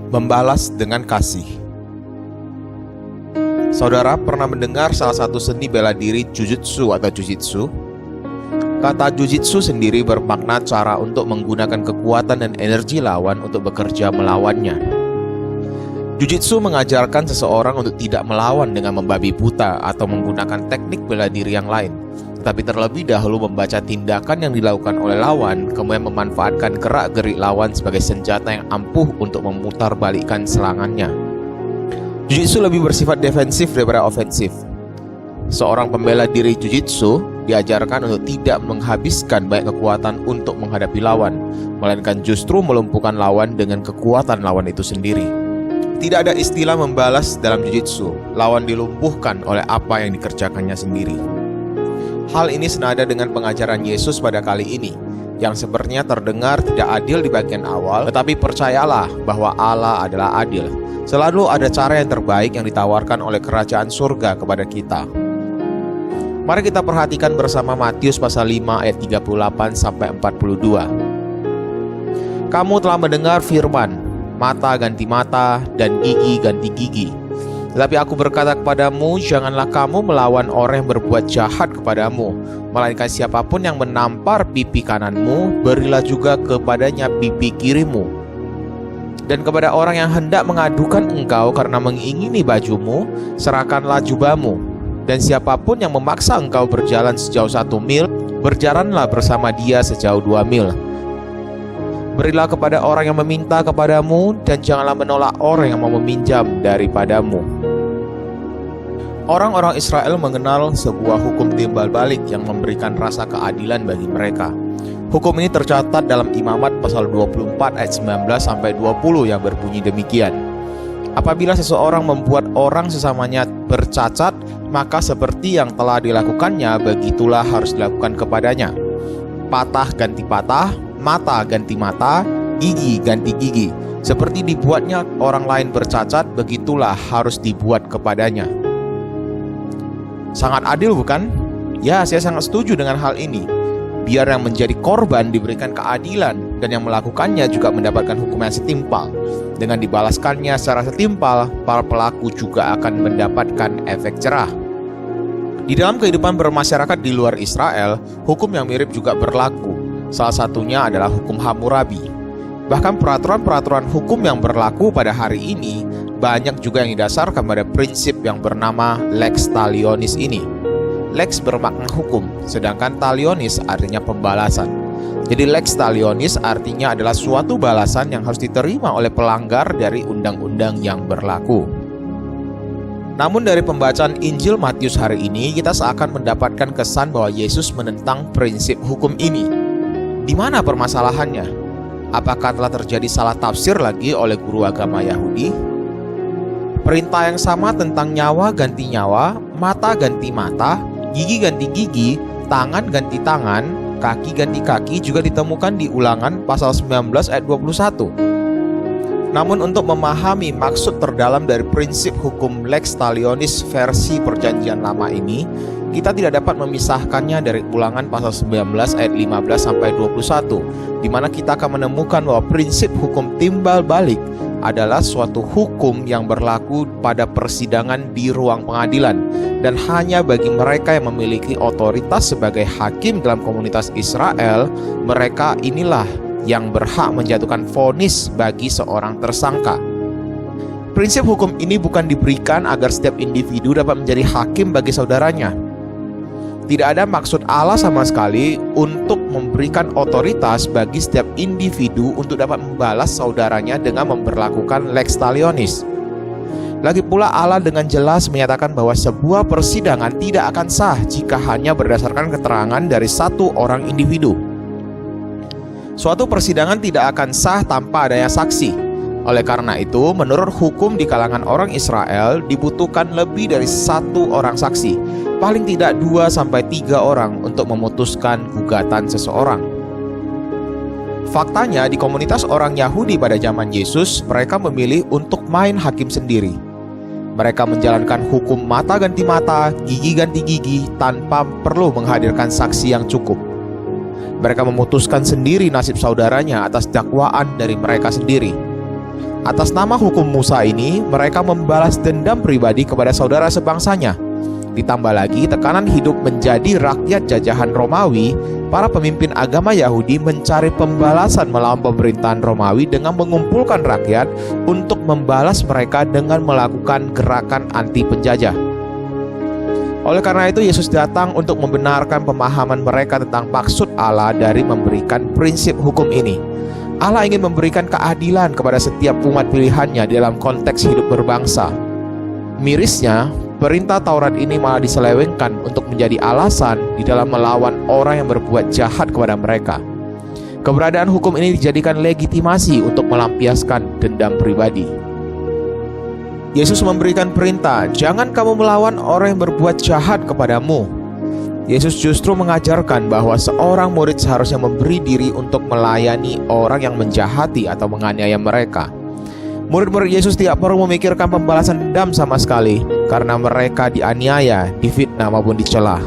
Membalas dengan kasih. Saudara pernah mendengar salah satu seni bela diri jujutsu atau jujitsu? Kata jujitsu sendiri bermakna cara untuk menggunakan kekuatan dan energi lawan untuk bekerja melawannya. Jujitsu mengajarkan seseorang untuk tidak melawan dengan membabi buta atau menggunakan teknik bela diri yang lain, tetapi terlebih dahulu membaca tindakan yang dilakukan oleh lawan, kemudian memanfaatkan gerak-gerik lawan sebagai senjata yang ampuh untuk memutarbalikkan serangannya. Jujitsu lebih bersifat defensif daripada ofensif. Seorang pembela diri jujitsu diajarkan untuk tidak menghabiskan banyak kekuatan untuk menghadapi lawan, melainkan justru melumpuhkan lawan dengan kekuatan lawan itu sendiri. Tidak ada istilah membalas dalam jujitsu, lawan dilumpuhkan oleh apa yang dikerjakannya sendiri. Hal ini senada dengan pengajaran Yesus pada kali ini, yang sepertinya terdengar tidak adil di bagian awal, tetapi percayalah bahwa Allah adalah adil. Selalu ada cara yang terbaik yang ditawarkan oleh kerajaan surga kepada kita. Mari kita perhatikan bersama Matius pasal 5 ayat 38 sampai 42. Kamu telah mendengar firman, mata ganti mata dan gigi ganti gigi. Tetapi aku berkata kepadamu, janganlah kamu melawan orang yang berbuat jahat kepadamu, melainkan siapapun yang menampar pipi kananmu, berilah juga kepadanya pipi kirimu. Dan kepada orang yang hendak mengadukan engkau karena mengingini bajumu, serahkanlah jubahmu. Dan siapapun yang memaksa engkau berjalan sejauh 1 mil, berjalanlah bersama dia sejauh 2 mil. Berilah kepada orang yang meminta kepadamu, dan janganlah menolak orang yang mau meminjam daripadamu. Orang-orang Israel mengenal sebuah hukum timbal balik yang memberikan rasa keadilan bagi mereka. Hukum ini tercatat dalam Imamat pasal 24 ayat 19 sampai 20 yang berbunyi demikian. Apabila seseorang membuat orang sesamanya bercacat, maka seperti yang telah dilakukannya, begitulah harus dilakukan kepadanya. Patah ganti patah, mata ganti mata, gigi ganti gigi. Seperti dibuatnya orang lain bercacat, begitulah harus dibuat kepadanya. Sangat adil bukan? Ya, saya sangat setuju dengan hal ini. Biar yang menjadi korban diberikan keadilan, dan yang melakukannya juga mendapatkan hukum yang setimpal. Dengan dibalaskannya secara setimpal, para pelaku juga akan mendapatkan efek cerah. Di dalam kehidupan bermasyarakat di luar Israel, hukum yang mirip juga berlaku. Salah satunya adalah hukum Hammurabi. Bahkan peraturan-peraturan hukum yang berlaku pada hari ini banyak juga yang didasarkan pada prinsip yang bernama lex talionis ini. Lex bermakna hukum, sedangkan talionis artinya pembalasan. Jadi lex talionis artinya adalah suatu balasan yang harus diterima oleh pelanggar dari undang-undang yang berlaku. Namun dari pembacaan Injil Matius hari ini, kita seakan mendapatkan kesan bahwa Yesus menentang prinsip hukum ini. Di mana permasalahannya? Apakah telah terjadi salah tafsir lagi oleh guru agama Yahudi? Perintah yang sama tentang nyawa ganti nyawa, mata ganti mata, gigi ganti gigi, tangan ganti tangan, kaki ganti kaki juga ditemukan di Ulangan pasal 19 ayat 21. Namun untuk memahami maksud terdalam dari prinsip hukum lex talionis versi perjanjian lama ini, kita tidak dapat memisahkannya dari Ulangan pasal 19 ayat 15 sampai 21, di mana kita akan menemukan bahwa prinsip hukum timbal balik adalah suatu hukum yang berlaku pada persidangan di ruang pengadilan, dan hanya bagi mereka yang memiliki otoritas sebagai hakim dalam komunitas Israel, mereka inilah yang berhak menjatuhkan vonis bagi seorang tersangka. Prinsip hukum ini bukan diberikan agar setiap individu dapat menjadi hakim bagi saudaranya. Tidak ada maksud Allah sama sekali untuk memberikan otoritas bagi setiap individu untuk dapat membalas saudaranya dengan memberlakukan lex talionis. Lagi pula Allah dengan jelas menyatakan bahwa sebuah persidangan tidak akan sah jika hanya berdasarkan keterangan dari satu orang individu. Suatu persidangan tidak akan sah tanpa adanya saksi. Oleh karena itu, menurut hukum di kalangan orang Israel dibutuhkan lebih dari satu orang saksi, paling tidak 2-3 orang untuk memutuskan gugatan seseorang. Faktanya di komunitas orang Yahudi pada zaman Yesus, mereka memilih untuk main hakim sendiri. Mereka menjalankan hukum mata ganti mata, gigi ganti gigi tanpa perlu menghadirkan saksi yang cukup. Mereka memutuskan sendiri nasib saudaranya atas dakwaan dari mereka sendiri. Atas nama hukum Musa ini, mereka membalas dendam pribadi kepada saudara sebangsanya. Ditambah lagi tekanan hidup menjadi rakyat jajahan Romawi, para pemimpin agama Yahudi mencari pembalasan melawan pemerintahan Romawi dengan mengumpulkan rakyat untuk membalas mereka dengan melakukan gerakan anti penjajah. Oleh karena itu, Yesus datang untuk membenarkan pemahaman mereka tentang maksud Allah dari memberikan prinsip hukum ini. Allah ingin memberikan keadilan kepada setiap umat pilihannya dalam konteks hidup berbangsa. Mirisnya, perintah Taurat ini malah diselewengkan untuk menjadi alasan di dalam melawan orang yang berbuat jahat kepada mereka. Keberadaan hukum ini dijadikan legitimasi untuk melampiaskan dendam pribadi. Yesus memberikan perintah, jangan kamu melawan orang yang berbuat jahat kepadamu. Yesus justru mengajarkan bahwa seorang murid seharusnya memberi diri untuk melayani orang yang menjahati atau menganiaya mereka. Murid-murid Yesus tidak perlu memikirkan pembalasan dendam sama sekali karena mereka dianiaya, difitnah maupun dicela.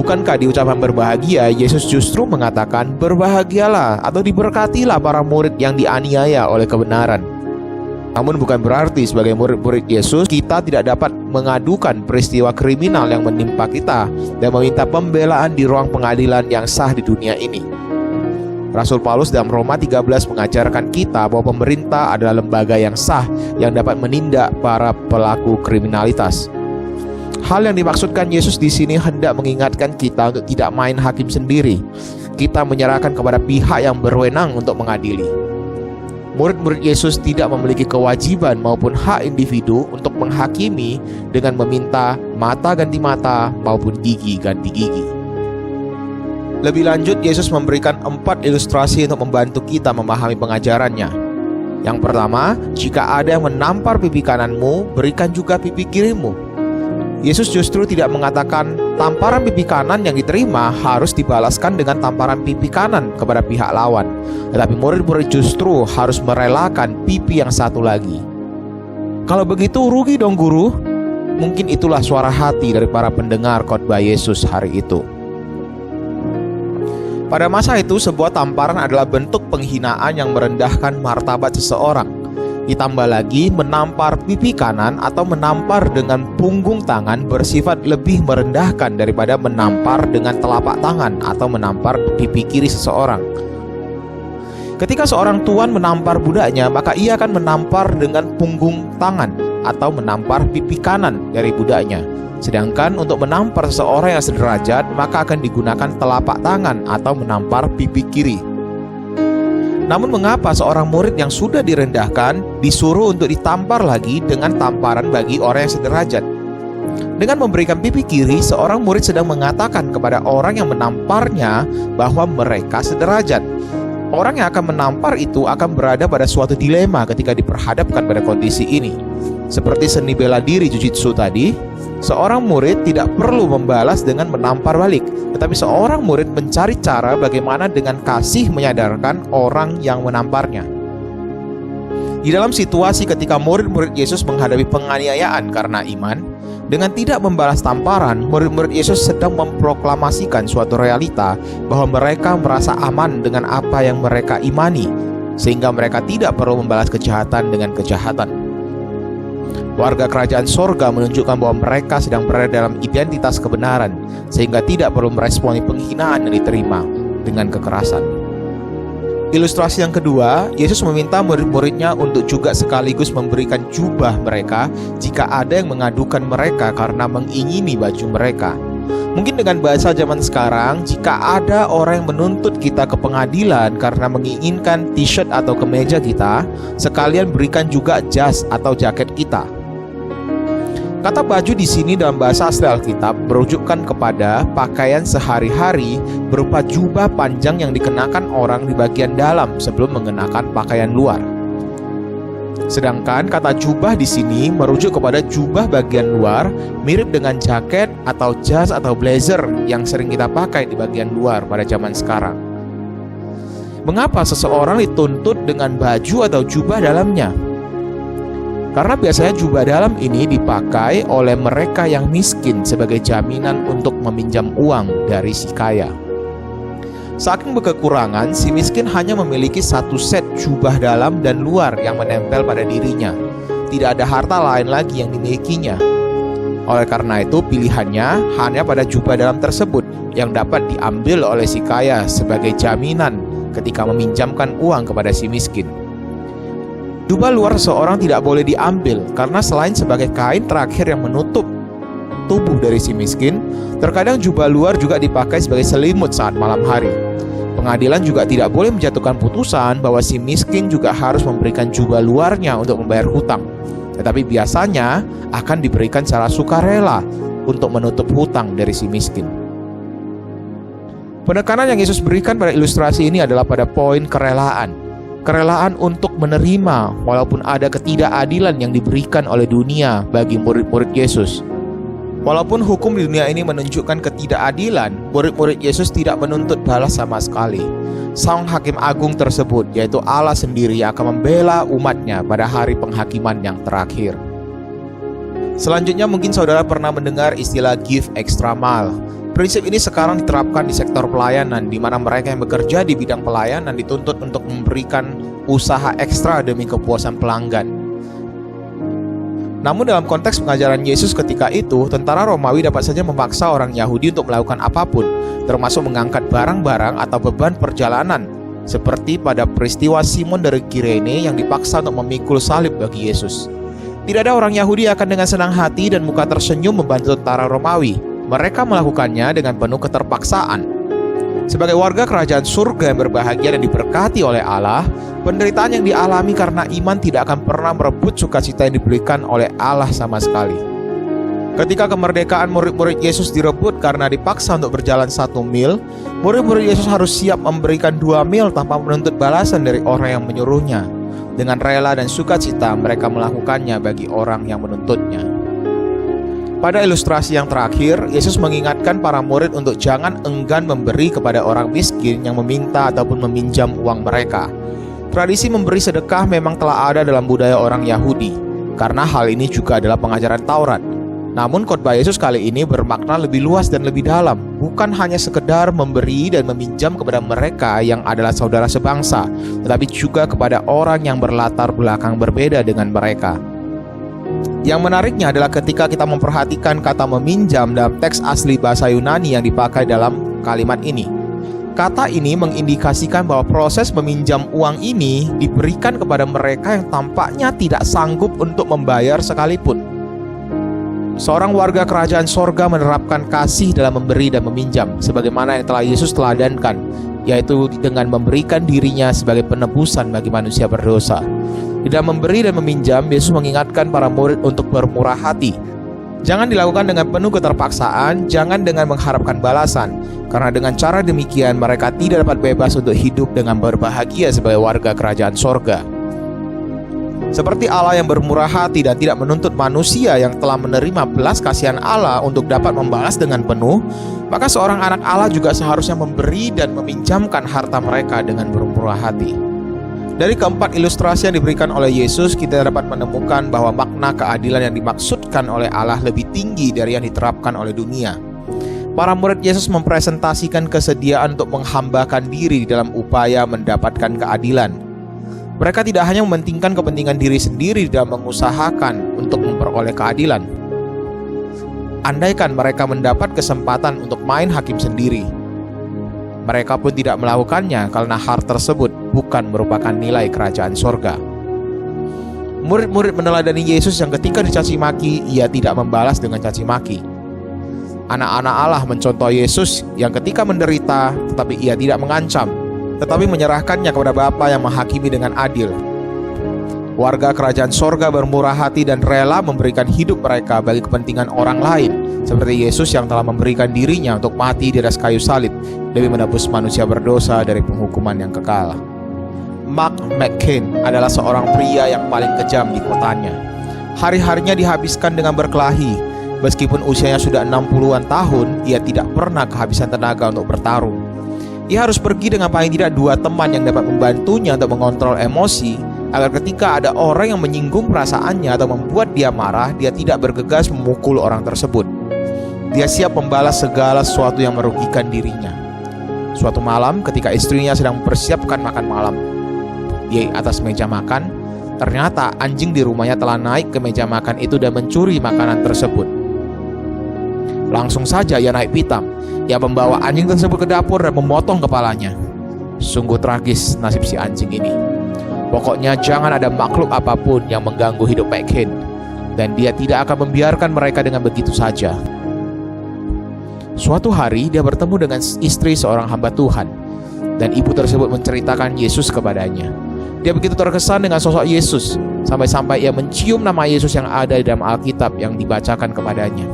Bukankah di ucapan berbahagia, Yesus justru mengatakan berbahagialah atau diberkatilah para murid yang dianiaya oleh kebenaran. Namun bukan berarti sebagai murid-murid Yesus kita tidak dapat mengadukan peristiwa kriminal yang menimpa kita dan meminta pembelaan di ruang pengadilan yang sah di dunia ini. Rasul Paulus dalam Roma 13 mengajarkan kita bahwa pemerintah adalah lembaga yang sah yang dapat menindak para pelaku kriminalitas. Hal yang dimaksudkan Yesus di sini hendak mengingatkan kita untuk tidak main hakim sendiri. Kita menyerahkan kepada pihak yang berwenang untuk mengadili. Murid-murid Yesus tidak memiliki kewajiban maupun hak individu untuk menghakimi dengan meminta mata ganti mata maupun gigi ganti gigi. Lebih lanjut, Yesus memberikan 4 ilustrasi untuk membantu kita memahami pengajarannya. Yang pertama, jika ada yang menampar pipi kananmu, berikan juga pipi kirimu. Yesus justru tidak mengatakan tamparan pipi kanan yang diterima harus dibalaskan dengan tamparan pipi kanan kepada pihak lawan. Tetapi murid-murid justru harus merelakan pipi yang satu lagi. Kalau begitu rugi dong guru. Mungkin itulah suara hati dari para pendengar khotbah Yesus hari itu. Pada masa itu, sebuah tamparan adalah bentuk penghinaan yang merendahkan martabat seseorang. Ditambah lagi, menampar pipi kanan atau menampar dengan punggung tangan bersifat lebih merendahkan daripada menampar dengan telapak tangan atau menampar pipi kiri seseorang. Ketika seorang tuan menampar budaknya, maka ia akan menampar dengan punggung tangan atau menampar pipi kanan dari budaknya. Sedangkan untuk menampar seseorang yang sederajat, maka akan digunakan telapak tangan atau menampar pipi kiri. Namun mengapa seorang murid yang sudah direndahkan disuruh untuk ditampar lagi dengan tamparan bagi orang yang sederajat? Dengan memberikan pipi kiri, seorang murid sedang mengatakan kepada orang yang menamparnya bahwa mereka sederajat. Orang yang akan menampar itu akan berada pada suatu dilema ketika diperhadapkan pada kondisi ini. Seperti seni bela diri jujitsu tadi, seorang murid tidak perlu membalas dengan menampar balik, tetapi seorang murid mencari cara bagaimana dengan kasih menyadarkan orang yang menamparnya. Di dalam situasi ketika murid-murid Yesus menghadapi penganiayaan karena iman, dengan tidak membalas tamparan, murid-murid Yesus sedang memproklamasikan suatu realita bahwa mereka merasa aman dengan apa yang mereka imani, sehingga mereka tidak perlu membalas kejahatan dengan kejahatan. Warga kerajaan sorga menunjukkan bahwa mereka sedang berada dalam identitas kebenaran, sehingga tidak perlu meresponi penghinaan yang diterima dengan kekerasan. Ilustrasi yang kedua, Yesus meminta murid-muridnya untuk juga sekaligus memberikan jubah mereka jika ada yang mengadukan mereka karena mengingini baju mereka. Mungkin dengan bahasa zaman sekarang, jika ada orang yang menuntut kita ke pengadilan karena menginginkan t-shirt atau kemeja kita, sekalian berikan juga jas atau jaket kita. Kata baju di sini dalam bahasa asli Alkitab merujukkan kepada pakaian sehari-hari berupa jubah panjang yang dikenakan orang di bagian dalam sebelum mengenakan pakaian luar. Sedangkan kata jubah di sini merujuk kepada jubah bagian luar mirip dengan jaket atau jas atau blazer yang sering kita pakai di bagian luar pada zaman sekarang. Mengapa seseorang dituntut dengan baju atau jubah dalamnya? Karena biasanya jubah dalam ini dipakai oleh mereka yang miskin sebagai jaminan untuk meminjam uang dari si kaya. Saking berkekurangan, si miskin hanya memiliki satu set jubah dalam dan luar yang menempel pada dirinya. Tidak ada harta lain lagi yang dimilikinya. Oleh karena itu, pilihannya hanya pada jubah dalam tersebut yang dapat diambil oleh si kaya sebagai jaminan ketika meminjamkan uang kepada si miskin. Jubah luar seorang tidak boleh diambil karena selain sebagai kain terakhir yang menutup tubuh dari si miskin, terkadang jubah luar juga dipakai sebagai selimut saat malam hari. Pengadilan juga tidak boleh menjatuhkan putusan bahwa si miskin juga harus memberikan jubah luarnya untuk membayar hutang, tetapi biasanya akan diberikan secara sukarela untuk menutup hutang dari si miskin. Penekanan yang Yesus berikan pada ilustrasi ini adalah pada poin kerelaan. Kerelaan untuk menerima walaupun ada ketidakadilan yang diberikan oleh dunia bagi murid-murid Yesus. Walaupun hukum di dunia ini menunjukkan ketidakadilan, murid-murid Yesus tidak menuntut balas sama sekali. Sang hakim agung tersebut, yaitu Allah sendiri, akan membela umatnya pada hari penghakiman yang terakhir. Selanjutnya mungkin saudara pernah mendengar istilah give extra mile. Prinsip ini sekarang diterapkan di sektor pelayanan, di mana mereka yang bekerja di bidang pelayanan dituntut untuk memberikan usaha ekstra demi kepuasan pelanggan. Namun dalam konteks pengajaran Yesus ketika itu, tentara Romawi dapat saja memaksa orang Yahudi untuk melakukan apapun, termasuk mengangkat barang-barang atau beban perjalanan, seperti pada peristiwa Simon dari Kirene yang dipaksa untuk memikul salib bagi Yesus. Tidak ada orang Yahudi yang akan dengan senang hati dan muka tersenyum membantu tentara Romawi. Mereka melakukannya dengan penuh keterpaksaan. Sebagai warga kerajaan surga yang berbahagia dan diberkati oleh Allah, penderitaan yang dialami karena iman tidak akan pernah merebut sukacita yang diberikan oleh Allah sama sekali. Ketika kemerdekaan murid-murid Yesus direbut karena dipaksa untuk berjalan 1 mil, murid-murid Yesus harus siap memberikan 2 mil tanpa menuntut balasan dari orang yang menyuruhnya. Dengan rela dan sukacita mereka melakukannya bagi orang yang menuntutnya. Pada ilustrasi yang terakhir, Yesus mengingatkan para murid untuk jangan enggan memberi kepada orang miskin yang meminta ataupun meminjam uang mereka. Tradisi memberi sedekah memang telah ada dalam budaya orang Yahudi, karena hal ini juga adalah pengajaran Taurat. Namun khotbah Yesus kali ini bermakna lebih luas dan lebih dalam, bukan hanya sekedar memberi dan meminjam kepada mereka yang adalah saudara sebangsa, tetapi juga kepada orang yang berlatar belakang berbeda dengan mereka. Yang menariknya adalah ketika kita memperhatikan kata meminjam dalam teks asli bahasa Yunani yang dipakai dalam kalimat ini. Kata ini mengindikasikan bahwa proses meminjam uang ini diberikan kepada mereka yang tampaknya tidak sanggup untuk membayar sekalipun. Seorang warga kerajaan sorga menerapkan kasih dalam memberi dan meminjam, sebagaimana yang telah Yesus teladankan, yaitu dengan memberikan dirinya sebagai penebusan bagi manusia berdosa. Di dalam memberi dan meminjam, Yesus mengingatkan para murid untuk bermurah hati. Jangan dilakukan dengan penuh keterpaksaan, jangan dengan mengharapkan balasan, karena dengan cara demikian mereka tidak dapat bebas untuk hidup dengan berbahagia sebagai warga kerajaan sorga. Seperti Allah yang bermurah hati dan tidak menuntut manusia yang telah menerima belas kasihan Allah untuk dapat membalas dengan penuh, maka seorang anak Allah juga seharusnya memberi dan meminjamkan harta mereka dengan bermurah hati. Dari keempat ilustrasi yang diberikan oleh Yesus, kita dapat menemukan bahwa makna keadilan yang dimaksudkan oleh Allah lebih tinggi dari yang diterapkan oleh dunia. Para murid Yesus mempresentasikan kesediaan untuk menghambakan diri di dalam upaya mendapatkan keadilan. Mereka tidak hanya mementingkan kepentingan diri sendiri dalam mengusahakan untuk memperoleh keadilan. Andaikan mereka mendapat kesempatan untuk main hakim sendiri, mereka pun tidak melakukannya karena hal tersebut bukan merupakan nilai kerajaan sorga. Murid-murid meneladani Yesus yang ketika dicaci maki, ia tidak membalas dengan caci maki. Anak-anak Allah mencontoh Yesus yang ketika menderita, tetapi ia tidak mengancam, tetapi menyerahkannya kepada Bapa yang menghakimi dengan adil. Warga kerajaan sorga bermurah hati dan rela memberikan hidup mereka bagi kepentingan orang lain, seperti Yesus yang telah memberikan dirinya untuk mati di atas kayu salib demi menebus manusia berdosa dari penghukuman yang kekal. Mark McCain adalah seorang pria yang paling kejam di kotanya. Hari-harinya dihabiskan dengan berkelahi. Meskipun usianya sudah 60-an tahun, ia tidak pernah kehabisan tenaga untuk bertarung. Ia harus pergi dengan paling tidak 2 teman yang dapat membantunya untuk mengontrol emosi, agar ketika ada orang yang menyinggung perasaannya atau membuat dia marah, dia tidak bergegas memukul orang tersebut. Dia siap membalas segala sesuatu yang merugikan dirinya. Suatu malam ketika istrinya sedang mempersiapkan makan malam di atas meja makan, ternyata anjing di rumahnya telah naik ke meja makan itu dan mencuri makanan tersebut. Langsung saja ia naik pitam. Ia membawa anjing tersebut ke dapur dan memotong kepalanya. Sungguh tragis nasib si anjing ini. Pokoknya jangan ada makhluk apapun yang mengganggu hidup McCain, dan dia tidak akan membiarkan mereka dengan begitu saja. Suatu hari dia bertemu dengan istri seorang hamba Tuhan, dan ibu tersebut menceritakan Yesus kepadanya. Dia begitu terkesan dengan sosok Yesus, sampai-sampai ia mencium nama Yesus yang ada di dalam Alkitab yang dibacakan kepadanya.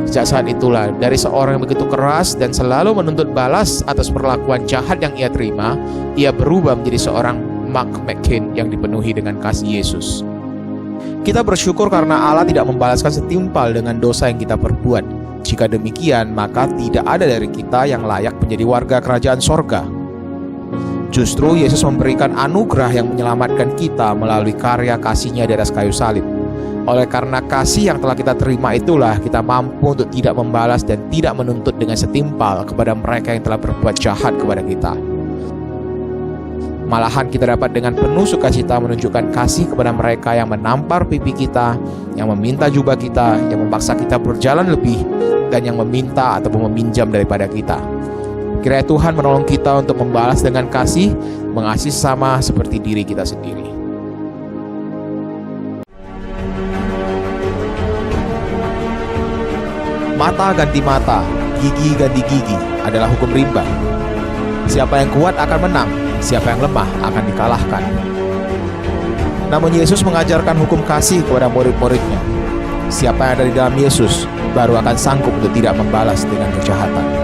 Sejak saat itulah, dari seorang yang begitu keras dan selalu menuntut balas atas perlakuan jahat yang ia terima, ia berubah menjadi seorang Mark McCain yang dipenuhi dengan kasih Yesus. Kita bersyukur karena Allah tidak membalaskan setimpal dengan dosa yang kita perbuat. Jika demikian, maka tidak ada dari kita yang layak menjadi warga kerajaan sorga. Justru Yesus memberikan anugerah yang menyelamatkan kita melalui karya kasih-Nya di atas kayu salib. Oleh karena kasih yang telah kita terima itulah kita mampu untuk tidak membalas dan tidak menuntut dengan setimpal kepada mereka yang telah berbuat jahat kepada kita. Malahan kita dapat dengan penuh sukacita menunjukkan kasih kepada mereka yang menampar pipi kita, yang meminta jubah kita, yang memaksa kita berjalan lebih, dan yang meminta ataupun meminjam daripada kita. Kiranya Tuhan menolong kita untuk membalas dengan kasih, mengasihi sama seperti diri kita sendiri. Mata ganti mata, gigi ganti gigi adalah hukum rimba. Siapa yang kuat akan menang, siapa yang lemah akan dikalahkan. Namun Yesus mengajarkan hukum kasih kepada murid-muridnya. Siapa yang ada di dalam Yesus baru akan sanggup untuk tidak membalas dengan kejahatan.